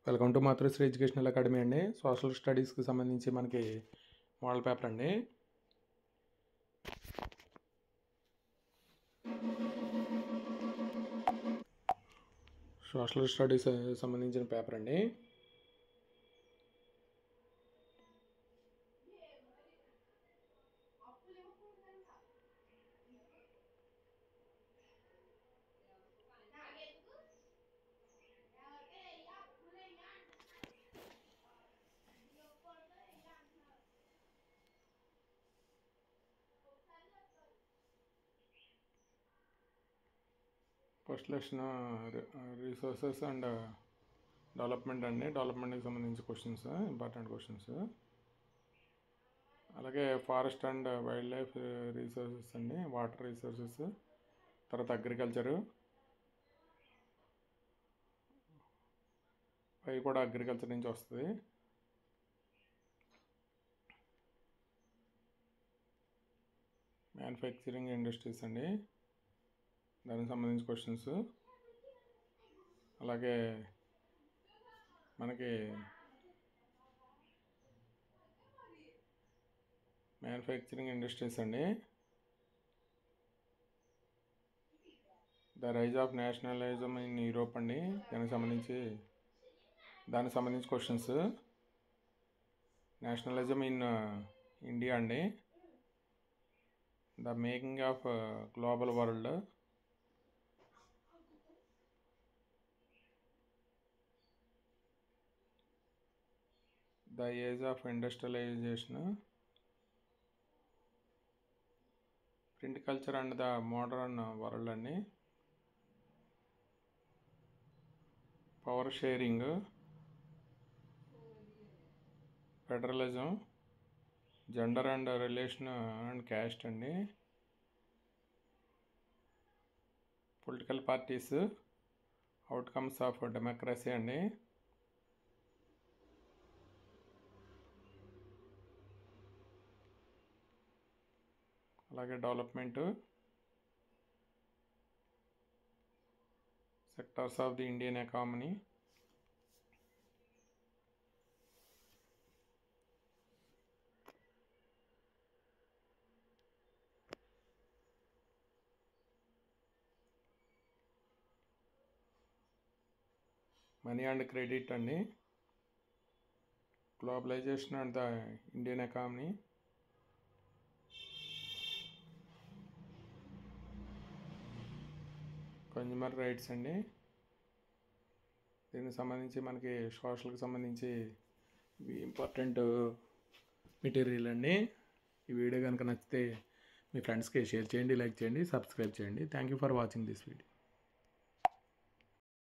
Welcome to Matrusri educational academy అండి. Social స్టడీస్కి సంబంధించి మనకి మోడల్ పేపర్ అండి. సోషల్ స్టడీస్ సంబంధించిన పేపర్ అండి. First lesson resources and development అండి. డెవలప్మెంట్కి సంబంధించి క్వశ్చన్స్, ఇంపార్టెంట్ క్వశ్చన్స్. అలాగే forest and wild life resources అండి, వాటర్ రిసోర్సెస్. తర్వాత అగ్రికల్చరు, అవి కూడా అగ్రికల్చర్ నుంచి వస్తుంది. మ్యానుఫ్యాక్చరింగ్ ఇండస్ట్రీస్ అండి, దానికి సంబంధించి క్వశ్చన్స్. అలాగే మనకి మ్యానుఫ్యాక్చరింగ్ ఇండస్ట్రీస్ అండి, the rise of nationalism in Europe అండి, దానికి సంబంధించి క్వశ్చన్స్. నేషనలిజం ఇన్ ఇండియా అండి, the making of global world, the age of industrialisation, print culture and the modern world అండి, power sharing, federalism, gender and relation and caste అండి, political parties, outcomes of democracy అండి, అలాగే development, sectors of the Indian economy, money and credit అండి, globalisation and the Indian economy, consumer rights అండి. దీనికి సంబంధించి మనకి సోషల్కి సంబంధించి ఇంపార్టెంట్ మెటీరియల్ అండి. ఈ వీడియో కనుక నచ్చితే మీ ఫ్రెండ్స్కి షేర్ చేయండి, లైక్ చేయండి, సబ్స్క్రైబ్ చేయండి. Thank you for watching this video.